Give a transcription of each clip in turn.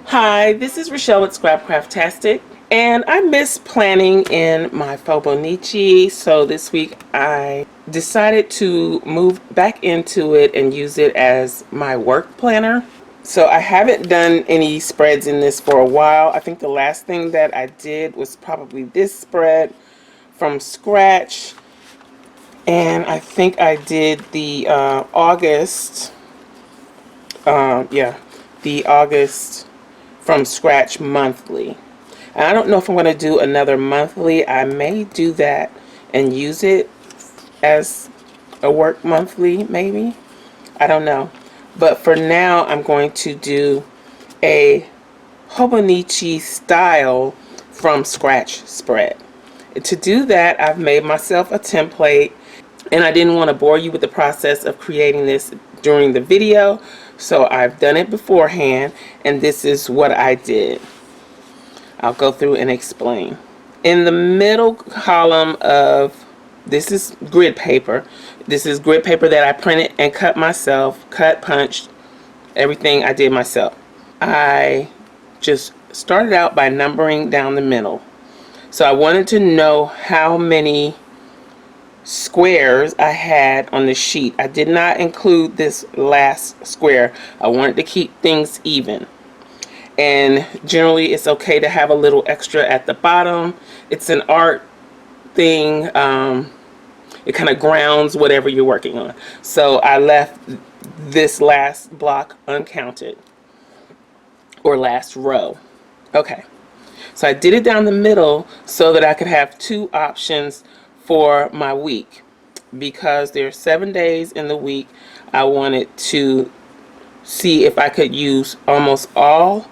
Hi, this is Rachelle with Scrapcraftastic, and I miss planning in my Fauxbonichi, so this week I decided to move back into it and use it as my work planner. So I haven't done any spreads in this for a while. I think the last thing that I did was probably this spread from scratch, and I think I did the the August from scratch monthly. And I don't know if I'm going to do another monthly. I may do that and use it as a work monthly, maybe. I don't know. But for now, I'm going to do a Hobonichi style from scratch spread. To do that, I've made myself a template, and I didn't want to bore you with the process of creating this during the video, so I've done it beforehand, and this is what I did. I'll go through and explain. In the middle column of, this is grid paper. This is grid paper that I printed and cut myself, cut, punched, everything I did myself. I just started out by numbering down the middle. So I wanted to know how many squares I had on the sheet. I did not include this last square. I wanted to keep things even. And generally it's okay to have a little extra at the bottom. It's an art thing. It kind of grounds whatever you're working on. So I left this last block uncounted, or last row. Okay, so I did it down the middle so that I could have two options for my week. Because there's 7 days in the week, I wanted to see if I could use almost all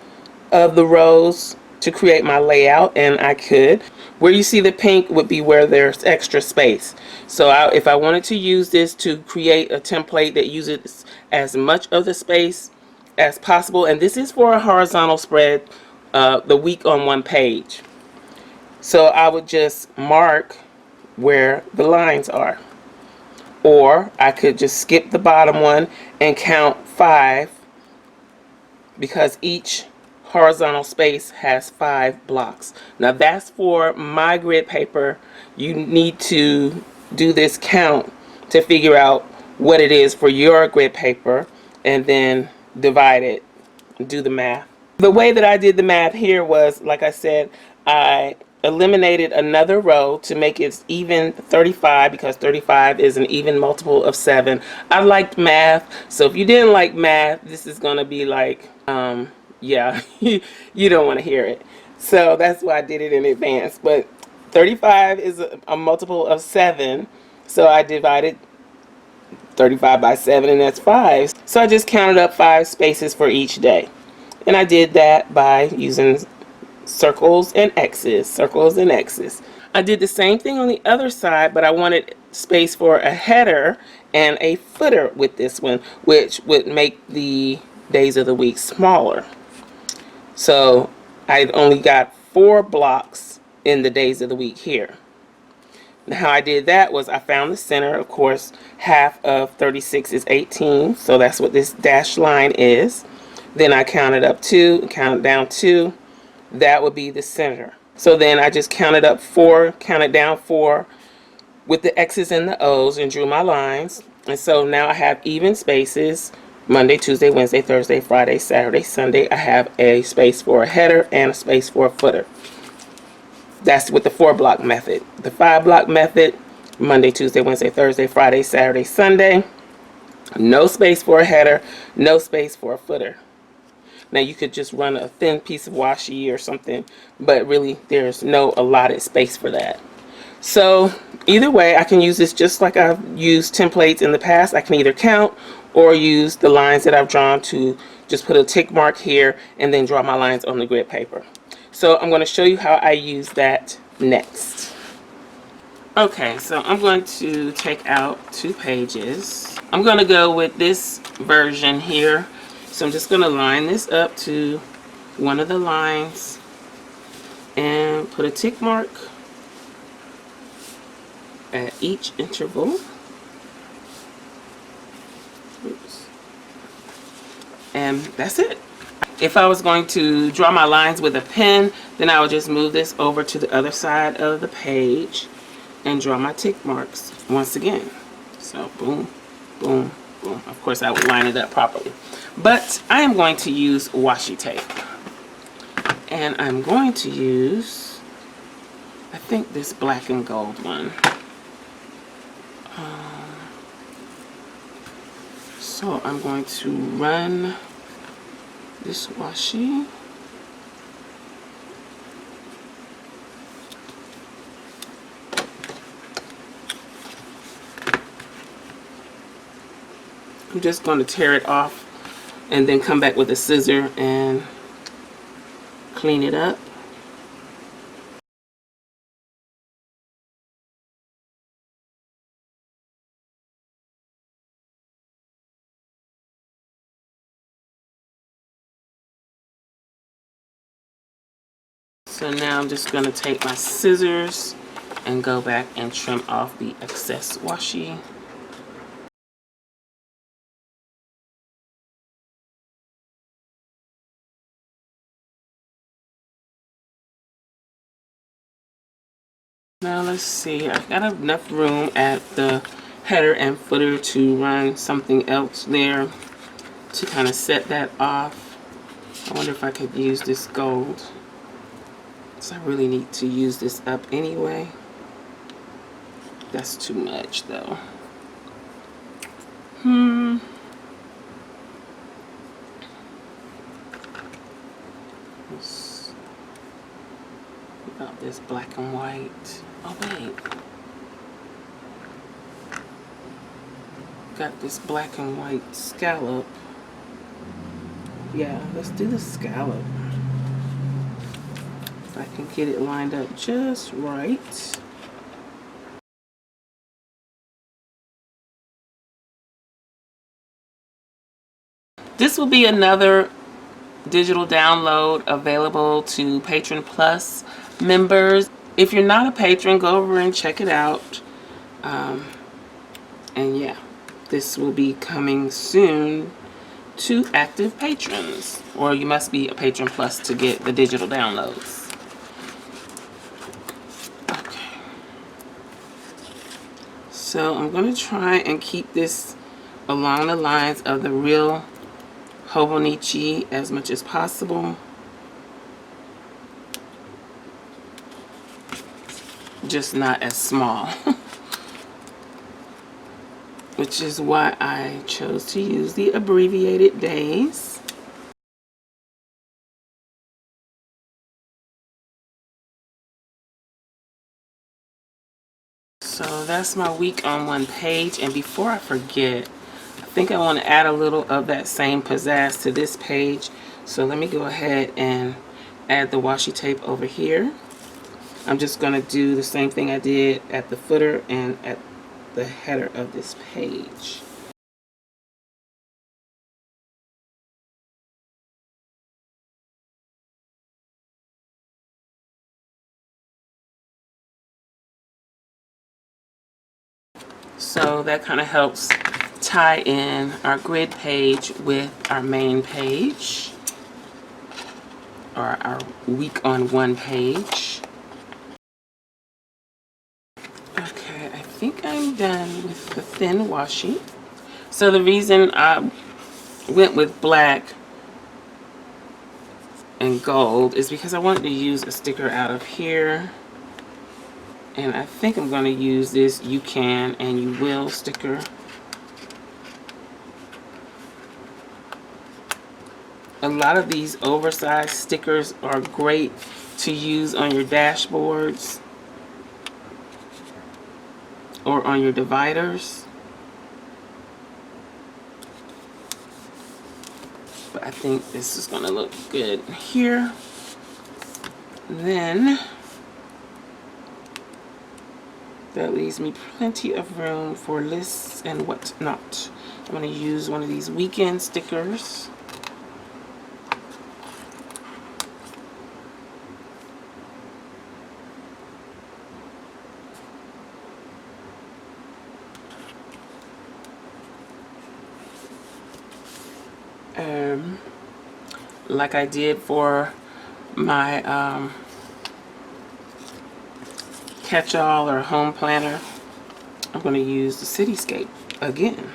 of the rows to create my layout, and I could. Where you see the pink would be where there's extra space. So if I wanted to use this to create a template that uses as much of the space as possible, and this is for a horizontal spread, the week on one page. So I would just mark where the lines are. Or I could just skip the bottom one and count 5, because each horizontal space has 5 blocks. Now that's for my grid paper. You need to do this count to figure out what it is for your grid paper, and then divide it, do the math. The way that I did the math here was, like I said, I eliminated another row to make it even 35, because 35 is an even multiple of 7. I liked math, so if you didn't like math, this is going to be like, yeah, you don't want to hear it. So that's why I did it in advance. But 35 is a multiple of 7, so I divided 35 by 7, and that's 5. So I just counted up 5 spaces for each day. And I did that by using circles and X's, circles and X's. I did the same thing on the other side, but I wanted space for a header and a footer with this one, which would make the days of the week smaller. So I only got 4 blocks in the days of the week here. Now how I did that was I found the center. Of course, half of 36 is 18, so that's what this dashed line is. Then I counted up 2, counted down 2. That would be the center. So then I just counted up 4, counted down 4 with the X's and the O's, and drew my lines. And so now I have even spaces. Monday, Tuesday, Wednesday, Thursday, Friday, Saturday, Sunday. I have a space for a header and a space for a footer. That's with the 4-block method. The 5-block method, Monday, Tuesday, Wednesday, Thursday, Friday, Saturday, Sunday. No space for a header, no space for a footer. Now you could just run a thin piece of washi or something, but really there's no allotted space for that. So either way, I can use this just like I've used templates in the past. I can either count or use the lines that I've drawn to just put a tick mark here and then draw my lines on the grid paper. So I'm going to show you how I use that next. Okay, so I'm going to take out 2 pages. I'm going to go with this version here. So I'm just going to line this up to one of the lines and put a tick mark at each interval. Oops. And that's it. If I was going to draw my lines with a pen, then I would just move this over to the other side of the page and draw my tick marks once again. So boom, boom, boom. Of course I would line it up properly. But I am going to use washi tape. And I'm going to use, I think, this black and gold one. So I'm going to run this washi. I'm just going to tear it off and then come back with a scissor and clean it up. So now I'm just going to take my scissors and go back and trim off the excess washi. Now let's see, I've got enough room at the header and footer to run something else there to kind of set that off. I wonder if I could use this gold. So I really need to use this up anyway. That's too much though. Let's about this black and white. Oh wait. Got this black and white scallop. Yeah, let's do the scallop. If I can get it lined up just right. This will be another digital download available to Patron Plus members. If you're not a patron, go over and check it out. And yeah, this will be coming soon to active patrons, or you must be a Patron Plus to get the digital downloads. Okay, so I'm going to try and keep this along the lines of the real Fauxbonichi as much as possible. Just not as small. Which is why I chose to use the abbreviated days. So that's my week on one page. And before I forget, I think I want to add a little of that same pizzazz to this page. So let me go ahead and add the washi tape over here. I'm just going to do the same thing I did at the footer and at the header of this page. So that kind of helps tie in our grid page with our main page, or our week on one page. Okay, I think I'm done with the thin washi. So the reason I went with black and gold is because I wanted to use a sticker out of here. And I think I'm going to use this "You Can and You Will" sticker. A lot of these oversized stickers are great to use on your dashboards or on your dividers. But I think this is going to look good here. Then that leaves me plenty of room for lists and whatnot. I'm going to use one of these weekend stickers. like I did for my catch-all or home planner, I'm going to use the cityscape again.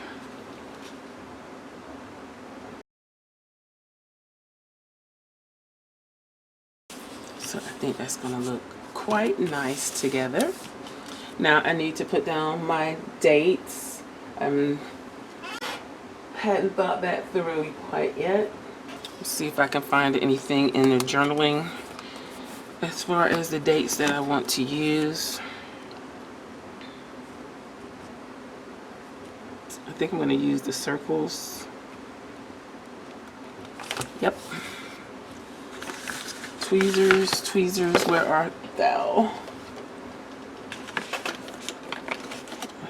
So I think that's going to look quite nice together. Now I need to put down my dates. I hadn't thought that through quite yet. Let's see if I can find anything in the journaling as far as the dates that I want to use. I think I'm going to use the circles. Yep. Tweezers, tweezers, where art thou?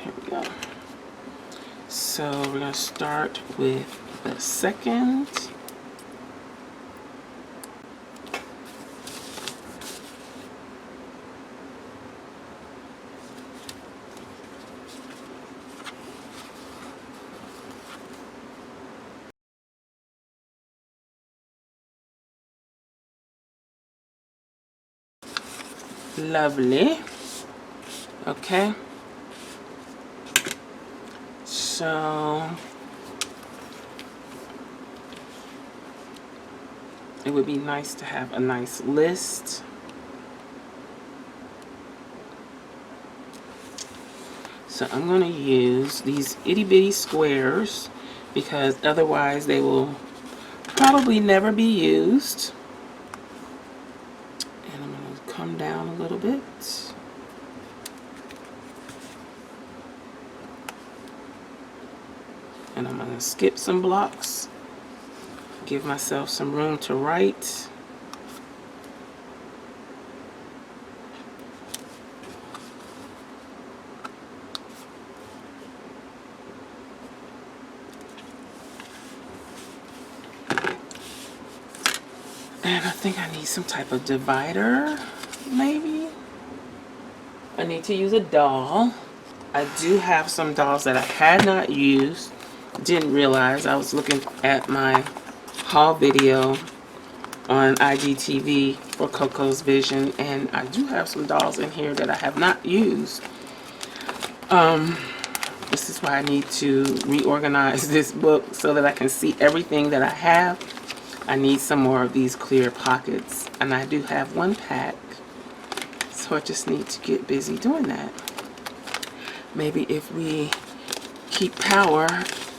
Here we go. So we're going to start with the 2nd. Lovely. Okay. So it would be nice to have a nice list. So I'm going to use these itty bitty squares because otherwise they will probably never be used. And I'm going to come down a little bit. And I'm going to skip some blocks. Give myself some room to write. And I think I need some type of divider, maybe. I need to use a doll. I do have some dolls that I had not used. Didn't realize. I was looking at my haul video on IGTV for Coco's Vision, and I do have some dolls in here that I have not used. This is why I need to reorganize this book so that I can see everything that I have. I need some more of these clear pockets, and I do have one pack, so I just need to get busy doing that. Maybe if we keep power,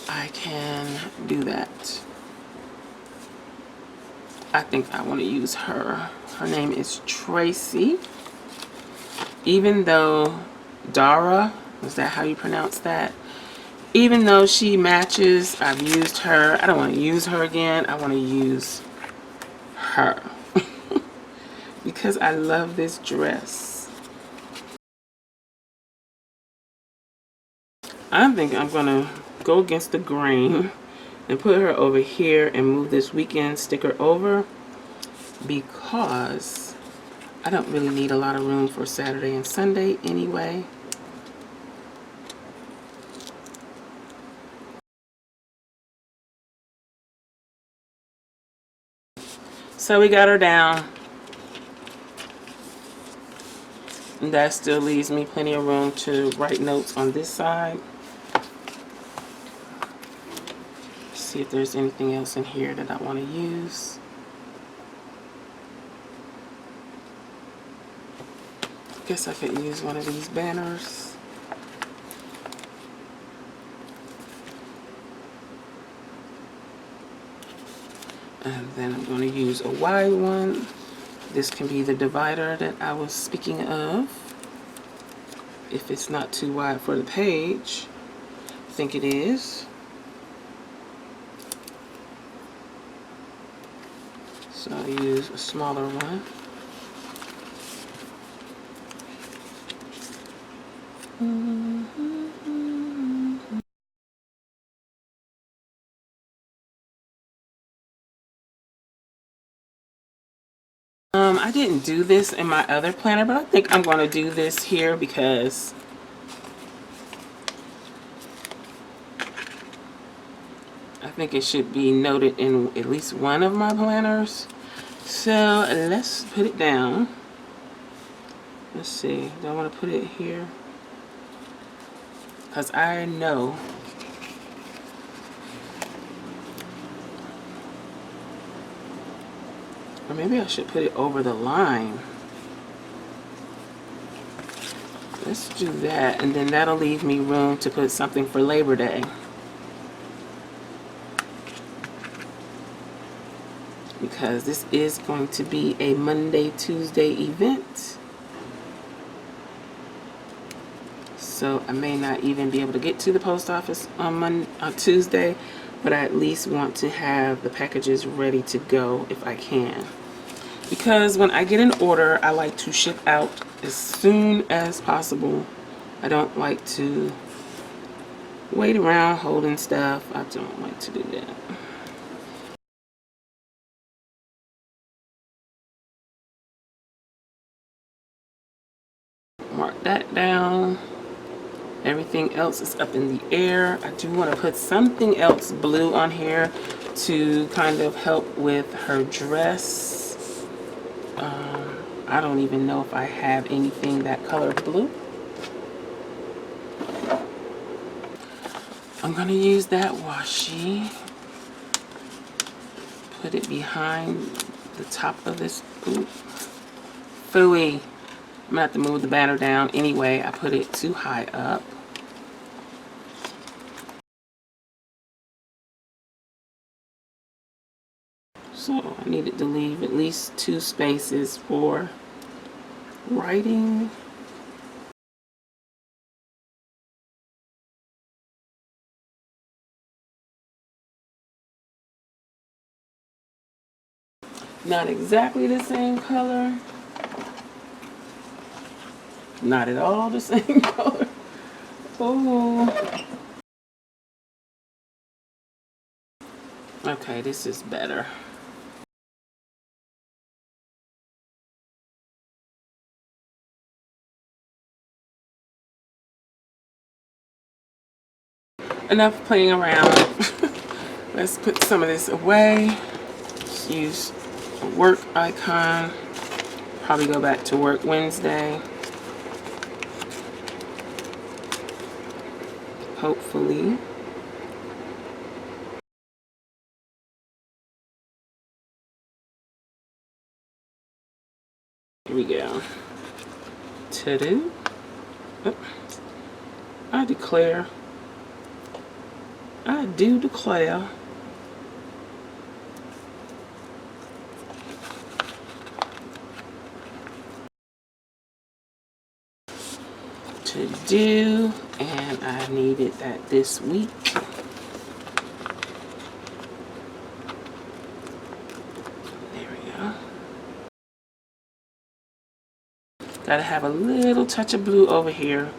I can do that. I think I want to use her. Her name is Tracy. Even though Dara, is that how you pronounce that? Even though she matches, I've used her. I don't want to use her again. I want to use her. Because I love this dress. I think I'm going to go against the grain and put her over here and move this weekend sticker over because I don't really need a lot of room for Saturday and Sunday anyway. So we got her down. And that still leaves me plenty of room to write notes on this side. See if there's anything else in here that I want to use. Guess I could use one of these banners. And then I'm going to use a wide one. This can be the divider that I was speaking of. If it's not too wide for the page. I think it is. So I'll use a smaller one. I didn't do this in my other planner, but I think I'm going to do this here because I think it should be noted in at least one of my planners. So let's put it down. Let's see, do I want to put it here? Because I know or maybe I should put it over the line. Let's do that, and then that'll leave me room to put something for Labor Day. Because this is going to be a Monday, Tuesday event. So I may not even be able to get to the post office on Tuesday, but I at least want to have the packages ready to go if I can. Because when I get an order, I like to ship out as soon as possible. I don't like to wait around holding stuff. I don't like to do that. Mark that down. Everything else is up in the air. I do want to put something else blue on here to kind of help with her dress. I don't even know if I have anything that color blue. I'm going to use that washi. Put it behind the top of this. Ooh. Phooey. I'm going to have to move the banner down anyway. I put it too high up. So I needed to leave at least 2 spaces for writing. Not exactly the same color. Not at all the same color. Oh. Okay, this is better. Enough playing around. Let's put some of this away. Just use a work icon. Probably go back to work Wednesday. Hopefully. Here we go. To-do. I declare. I do declare. To do, and I needed that this week. There we go. Gotta have a little touch of blue over here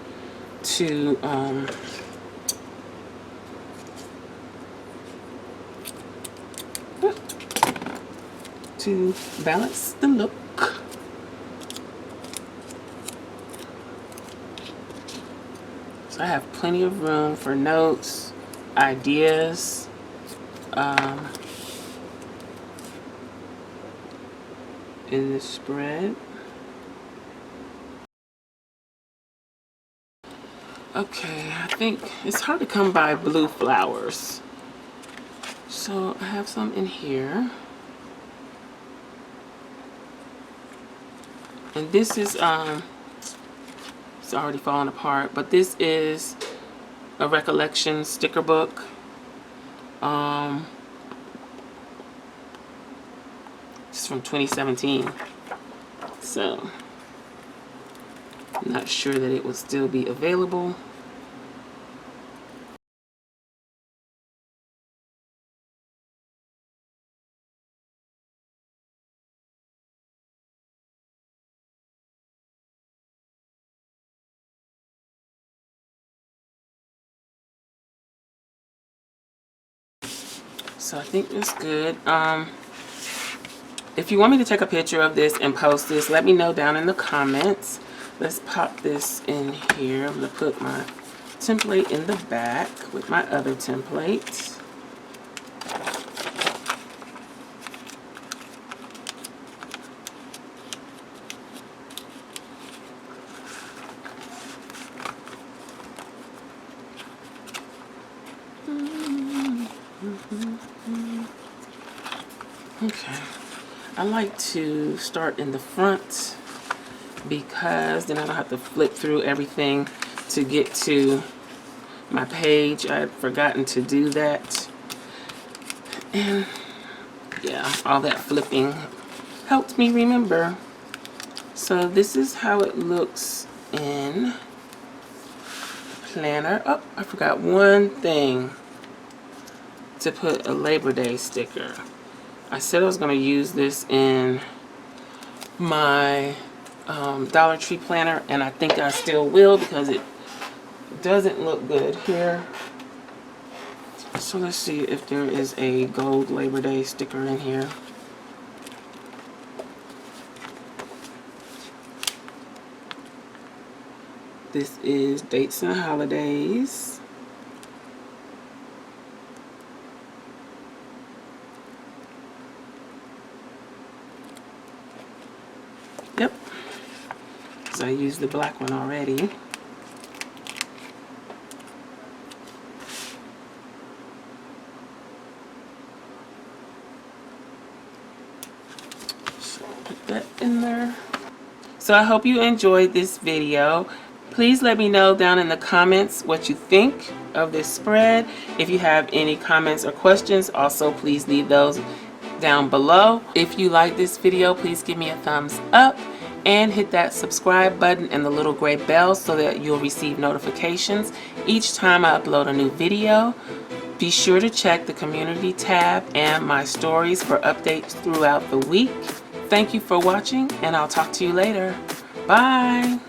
to balance the look. So I have plenty of room for notes, ideas, in the spread. Okay, I think it's hard to come by blue flowers. So I have some in here. And this is, it's already falling apart, but this is a recollection sticker book. It's from 2017. So, I'm not sure that it will still be available. So I think it's good. If you want me to take a picture of this and post this, let me know down in the comments. Let's pop this in here. I'm going to put my template in the back with my other template. Okay, I like to start in the front because then I don't have to flip through everything to get to my page. I had forgotten to do that, and yeah, all that flipping helped me remember. So this is how it looks in planner. Oh, I forgot one thing, to put a Labor Day sticker. I said I was going to use this in my Dollar Tree planner, and I think I still will because it doesn't look good here. So let's see if there is a gold Labor Day sticker in here. This is dates and holidays. Yep, because I used the black one already. So put that in there. So I hope you enjoyed this video. Please let me know down in the comments what you think of this spread. If you have any comments or questions, also please leave those down below. If you like this video, please give me a thumbs up and hit that subscribe button and the little gray bell so that you'll receive notifications each time I upload a new video. Be sure to check the community tab and my stories for updates throughout the week. Thank you for watching, and I'll talk to you later. Bye.